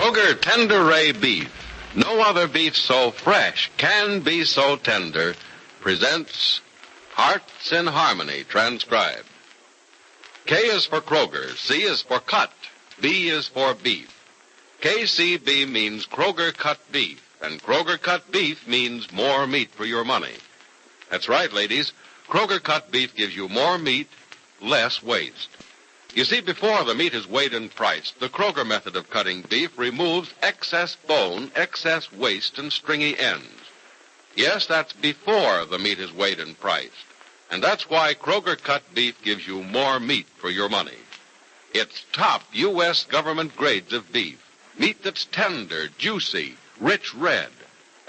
Kroger Tender Ray Beef. No other beef so fresh can be so tender. Presents Hearts in Harmony, transcribed. K is for Kroger, C is for cut, B is for beef. KCB means Kroger cut beef, and Kroger cut beef means more meat for your money. That's right, ladies. Kroger cut beef gives you more meat, less waste. You see, before the meat is weighed and priced, the Kroger method of cutting beef removes excess bone, excess waste, and stringy ends. Yes, that's before the meat is weighed and priced. And that's why Kroger cut beef gives you more meat for your money. It's top U.S. government grades of beef. Meat that's tender, juicy, rich red,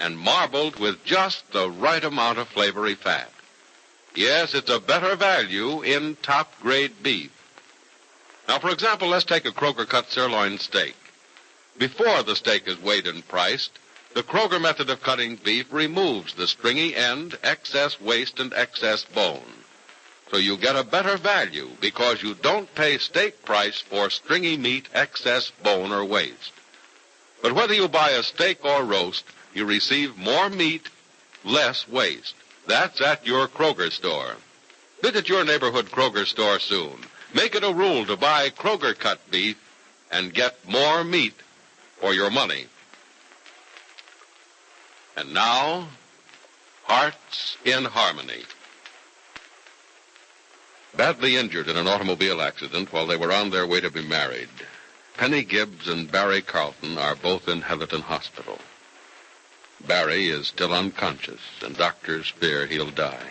and marbled with just the right amount of flavory fat. Yes, it's a better value in top-grade beef. Now, for example, let's take a Kroger cut sirloin steak. Before the steak is weighed and priced, the Kroger method of cutting beef removes the stringy end, excess waste, and excess bone. So you get a better value because you don't pay steak price for stringy meat, excess bone, or waste. But whether you buy a steak or roast, you receive more meat, less waste. That's at your Kroger store. Visit your neighborhood Kroger store soon. Make it a rule to buy Kroger cut beef and get more meat for your money. And now, Hearts in Harmony. Badly injured in an automobile accident while they were on their way to be married, Penny Gibbs and Barry Carlton are both in Heatherton Hospital. Barry is still unconscious, and doctors fear he'll die.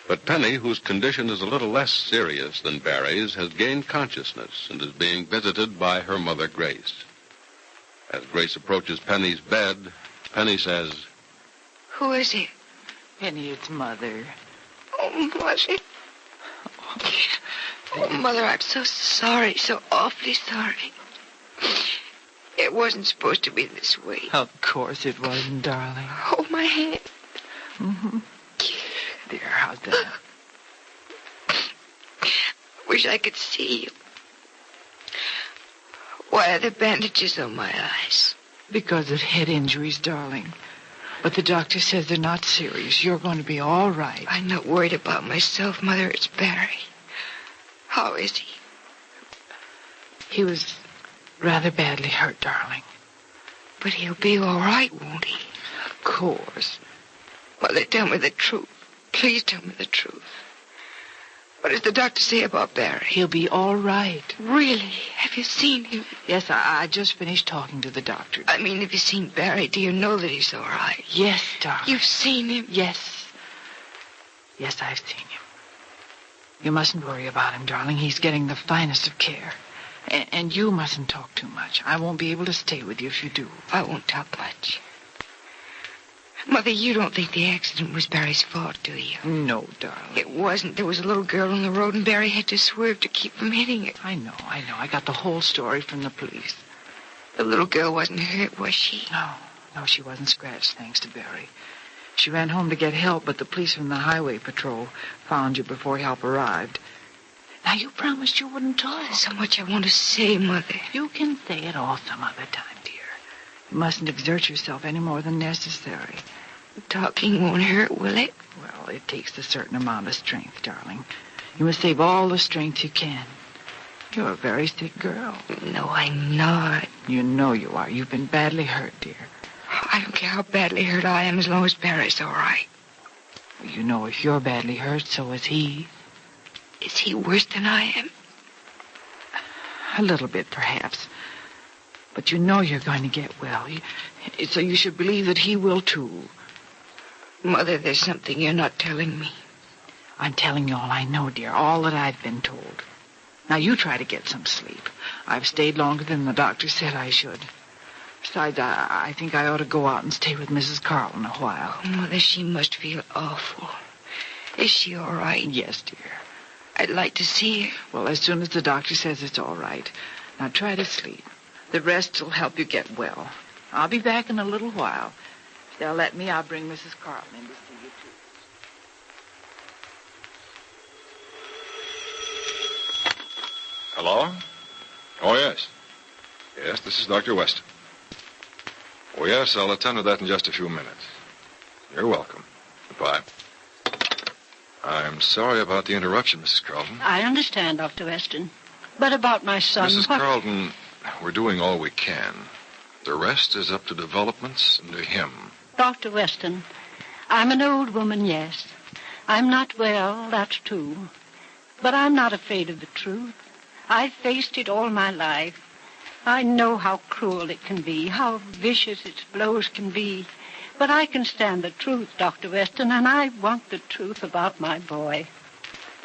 But Penny, whose condition is a little less serious than Barry's, has gained consciousness and is being visited by her mother, Grace. As Grace approaches Penny's bed, Penny says, "Who is it?" "Penny, it's Mother." "Oh, Mother. Oh, Mother, I'm so sorry, so awfully sorry. It wasn't supposed to be this way." "Of course it wasn't, darling." "Hold my hand." Mm-hmm. Dear, how's that? Wish I could see you. Why are there bandages on my eyes? Because of head injuries, darling. But the doctor says they're not serious. You're going to be all right. I'm not worried about myself, Mother. It's Barry. How is he? He was rather badly hurt, darling. But he'll be all right, won't he? Of course. Mother, tell me the truth. Please tell me the truth. What does the doctor say about Barry? He'll be all right. Really? Have you seen him? Yes, I just finished talking to the doctor. I mean, have you seen Barry? Do you know that he's all right? Yes, darling. You've seen him? Yes. Yes, I've seen him. You mustn't worry about him, darling. He's getting the finest of care. And you mustn't talk too much. I won't be able to stay with you if you do. I won't talk much. Mother, you don't think the accident was Barry's fault, do you? No, darling. It wasn't. There was a little girl on the road, and Barry had to swerve to keep from hitting it. I know. I got the whole story from the police. The little girl wasn't hurt, was she? No, she wasn't scratched, thanks to Barry. She ran home to get help, but the police from the highway patrol found you before help arrived. Now, you promised you wouldn't talk. There's so much I want to say, Mother. You can say it all some other time, dear. You mustn't exert yourself any more than necessary. Talking won't hurt, will it? Well, it takes a certain amount of strength, darling. You must save all the strength you can. You're a very sick girl. No, I'm not. You know you are. You've been badly hurt, dear. I don't care how badly hurt I am as long as Barry's all right. You know if you're badly hurt, so is he. Is he worse than I am? A little bit, perhaps. But you know you're going to get well. So you should believe that he will, too. Mother, there's something you're not telling me. I'm telling you all I know, dear, all that I've been told. Now, you try to get some sleep. I've stayed longer than the doctor said I should. Besides, I think I ought to go out and stay with Mrs. Carlton a while. Oh, Mother, she must feel awful. Is she all right? Yes, dear. I'd like to see her. Well, as soon as the doctor says it's all right. Now, try to sleep. The rest will help you get well. I'll be back in a little while. If they'll let me, I'll bring Mrs. Carlton in to see you, too. Hello? Oh, yes. Yes, this is Dr. Weston. Oh, yes, I'll attend to that in just a few minutes. You're welcome. Goodbye. I'm sorry about the interruption, Mrs. Carlton. I understand, Dr. Weston. But about my son... Mrs. Carlton, we're doing all we can. The rest is up to developments and to him. Dr. Weston, I'm an old woman, yes. I'm not well, that's true. But I'm not afraid of the truth. I've faced it all my life. I know how cruel it can be, how vicious its blows can be. But I can stand the truth, Dr. Weston, and I want the truth about my boy.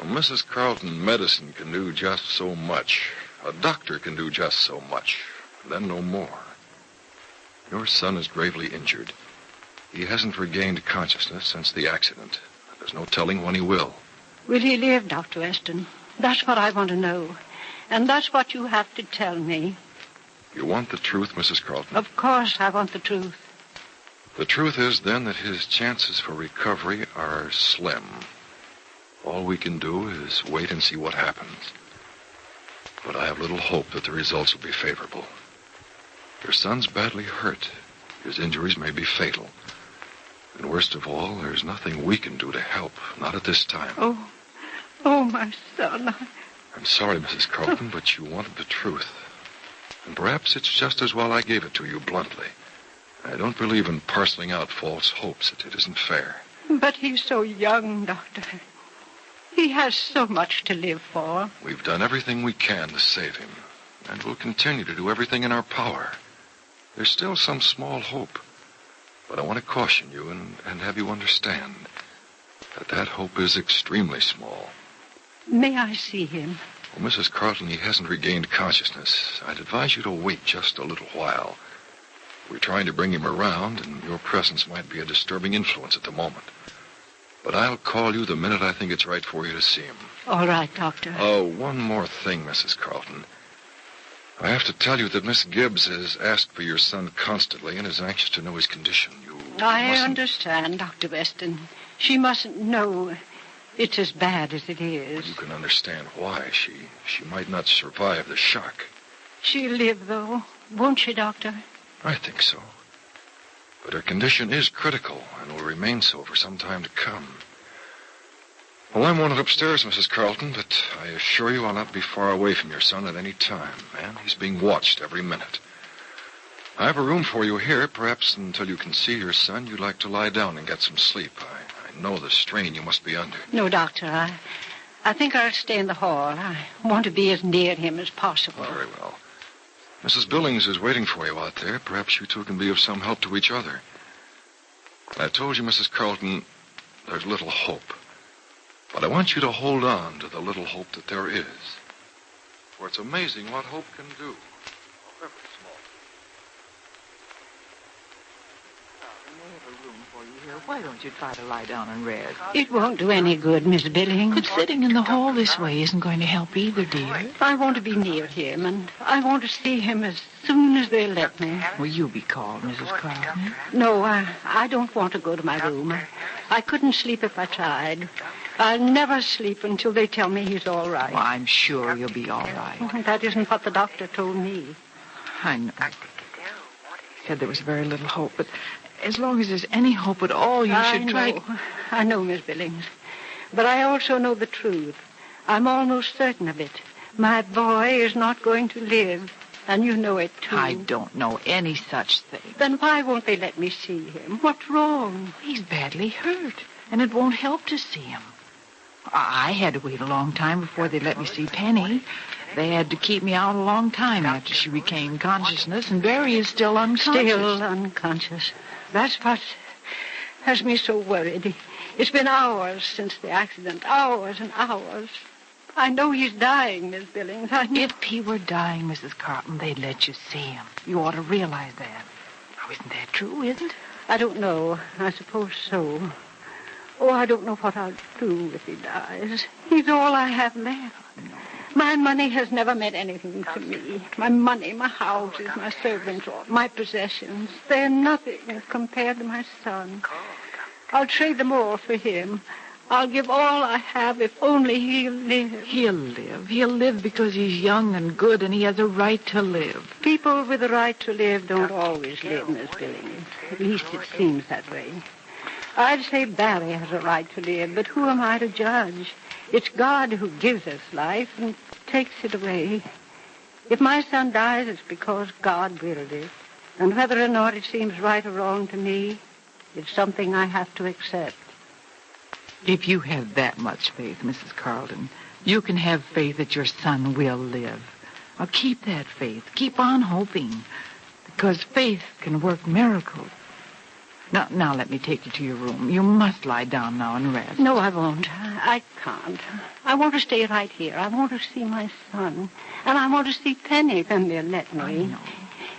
Well, Mrs. Carlton, medicine can do just so much. A doctor can do just so much, and then no more. Your son is gravely injured. He hasn't regained consciousness since the accident. There's no telling when he will. Will he live, Dr. Weston? That's what I want to know. And that's what you have to tell me. You want the truth, Mrs. Carlton? Of course I want the truth. The truth is, then, that his chances for recovery are slim. All we can do is wait and see what happens. But I have little hope that the results will be favorable. Your son's badly hurt. His injuries may be fatal. And worst of all, there's nothing we can do to help, not at this time. Oh, my son. I'm sorry, Mrs. Carlton, but you wanted the truth. And perhaps it's just as well I gave it to you bluntly. I don't believe in parceling out false hopes. It isn't fair. But he's so young, Doctor. He has so much to live for. We've done everything we can to save him, and we'll continue to do everything in our power. There's still some small hope, but I want to caution you and have you understand that hope is extremely small. May I see him? Well, Mrs. Carlton, he hasn't regained consciousness. I'd advise you to wait just a little while. We're trying to bring him around, and your presence might be a disturbing influence at the moment. But I'll call you the minute I think it's right for you to see him. All right, Doctor. Oh, one more thing, Mrs. Carlton. I have to tell you that Miss Gibbs has asked for your son constantly and is anxious to know his condition. I understand, Dr. Weston. She mustn't know it's as bad as it is. You can understand why. She might not survive the shock. She'll live, though, won't she, Doctor? I think so. But her condition is critical and will remain so for some time to come. Well, I'm wanted upstairs, Mrs. Carlton, but I assure you I'll not be far away from your son at any time, and he's being watched every minute. I have a room for you here. Perhaps until you can see your son, you'd like to lie down and get some sleep. I know the strain you must be under. No, Doctor. I think I'll stay in the hall. I want to be as near him as possible. Very well. Mrs. Billings is waiting for you out there. Perhaps you two can be of some help to each other. I told you, Mrs. Carlton, there's little hope. But I want you to hold on to the little hope that there is. For it's amazing what hope can do. However small. Why don't you try to lie down and rest? It won't do any good, Miss Billings. But sitting in the hall this way isn't going to help either, dear. I want to be near him, and I want to see him as soon as they'll let me. Will you be called, Mrs. Carlton? No, I don't want to go to my room. I couldn't sleep if I tried. I'll never sleep until they tell me he's all right. Well, I'm sure you'll be all right. That isn't what the doctor told me. I know. He said there was very little hope, but as long as there's any hope at all, you should try. I know, Miss Billings. But I also know the truth. I'm almost certain of it. My boy is not going to live, and you know it, too. I don't know any such thing. Then why won't they let me see him? What's wrong? He's badly hurt, and it won't help to see him. I had to wait a long time before they let me see Penny. They had to keep me out a long time after she regained consciousness, and Barry is still unconscious. Still unconscious. That's what has me so worried. It's been hours since the accident. Hours and hours. I know he's dying, Miss Billings. If he were dying, Mrs. Carlton, they'd let you see him. You ought to realize that. Now, isn't that true, isn't it? I don't know. I suppose so. Oh, I don't know what I'll do if he dies. He's all I have left. My money has never meant anything to me. My money, my houses, my servants, my possessions. They're nothing compared to my son. I'll trade them all for him. I'll give all I have if only he'll live. He'll live. He'll live because he's young and good, and he has a right to live. People with a right to live don't always live, Miss Billings. At least it seems that way. I'd say Barry has a right to live, but who am I to judge? It's God who gives us life and takes it away. If my son dies, it's because God willed it. And whether or not it seems right or wrong to me, it's something I have to accept. If you have that much faith, Mrs. Carlton, you can have faith that your son will live. Now keep that faith. Keep on hoping, because faith can work miracles. Now let me take you to your room. You must lie down now and rest. No, I won't. I can't. I want to stay right here. I want to see my son. And I want to see Penny when they'll let me. I know.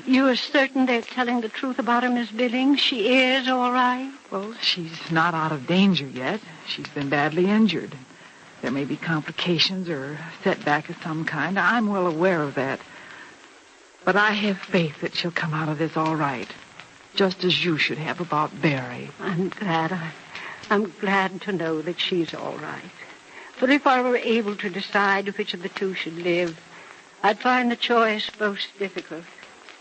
You are certain they're telling the truth about her, Miss Billings? She is all right? Well, she's not out of danger yet. She's been badly injured. There may be complications or setback of some kind. I'm well aware of that. But I have faith that she'll come out of this all right. Just as you should have about Barry. I'm glad. I'm glad to know that she's all right. For if I were able to decide which of the two should live, I'd find the choice most difficult.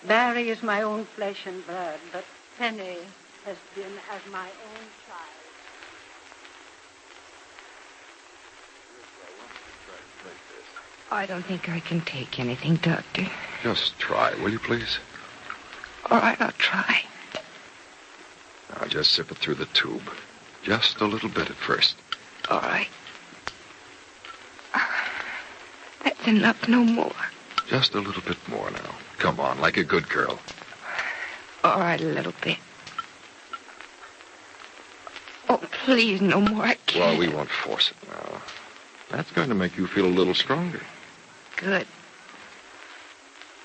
Barry is my own flesh and blood, but Penny has been as my own child. I don't think I can take anything, Doctor. Just try, will you, please? All right, I'll try. Now, just sip it through the tube. Just a little bit at first. All right. That's enough, no more. Just a little bit more now. Come on, like a good girl. All right, a little bit. Oh, please, no more. I can't. Well, we won't force it now. That's going to make you feel a little stronger. Good.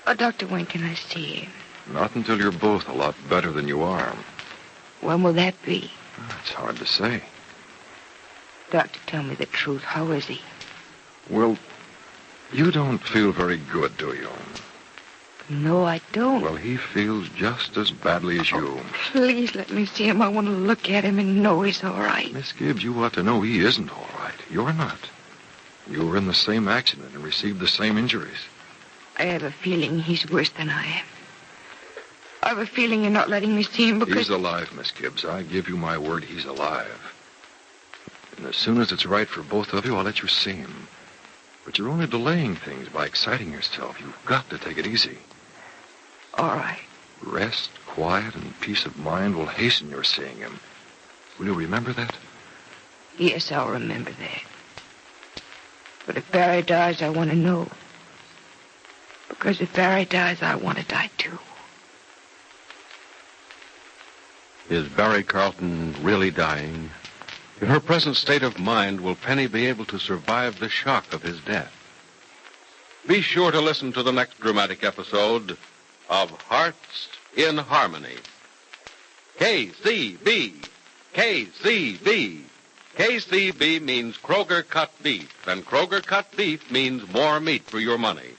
Oh, Doctor, when can I see him? Not until you're both a lot better than you are. When will that be? It's hard to say. Doctor, tell me the truth. How is he? Well, you don't feel very good, do you? No, I don't. Well, he feels just as badly as you. Please let me see him. I want to look at him and know he's all right. Miss Gibbs, you ought to know he isn't all right. You're not. You were in the same accident and received the same injuries. I have a feeling he's worse than I am. I have a feeling you're not letting me see him because... He's alive, Miss Gibbs. I give you my word he's alive. And as soon as it's right for both of you, I'll let you see him. But you're only delaying things by exciting yourself. You've got to take it easy. All right. Rest, quiet, and peace of mind will hasten your seeing him. Will you remember that? Yes, I'll remember that. But if Barry dies, I want to know. Because if Barry dies, I want to die too. Is Barry Carlton really dying? In her present state of mind, will Penny be able to survive the shock of his death? Be sure to listen to the next dramatic episode of Hearts in Harmony. KCB. KCB. KCB means Kroger cut beef, and Kroger cut beef means more meat for your money.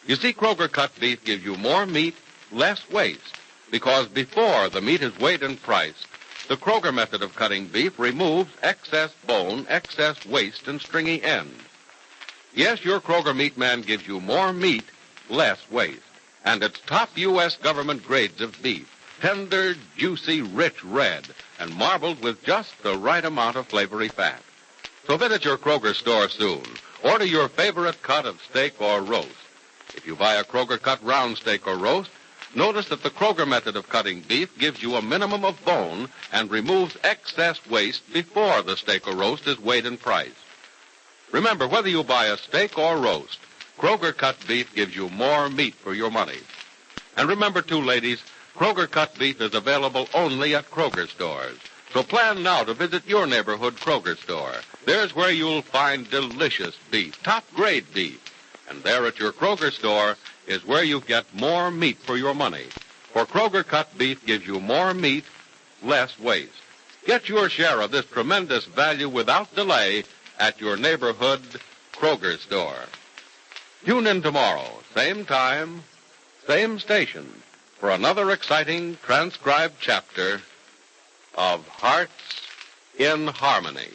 You see, Kroger cut beef gives you more meat, less waste, because before the meat is weighed and priced, the Kroger method of cutting beef removes excess bone, excess waste, and stringy end. Yes, your Kroger meat man gives you more meat, less waste, and it's top U.S. government grades of beef. Tender, juicy, rich red, and marbled with just the right amount of flavory fat. So visit your Kroger store soon. Order your favorite cut of steak or roast. If you buy a Kroger cut round steak or roast, notice that the Kroger method of cutting beef gives you a minimum of bone and removes excess waste before the steak or roast is weighed and priced. Remember, whether you buy a steak or roast, Kroger cut beef gives you more meat for your money. And remember, too, ladies, Kroger cut beef is available only at Kroger stores. So plan now to visit your neighborhood Kroger store. There's where you'll find delicious beef, top-grade beef. And there at your Kroger store is where you get more meat for your money. For Kroger cut beef gives you more meat, less waste. Get your share of this tremendous value without delay at your neighborhood Kroger store. Tune in tomorrow, same time, same station, for another exciting transcribed chapter of Hearts in Harmony.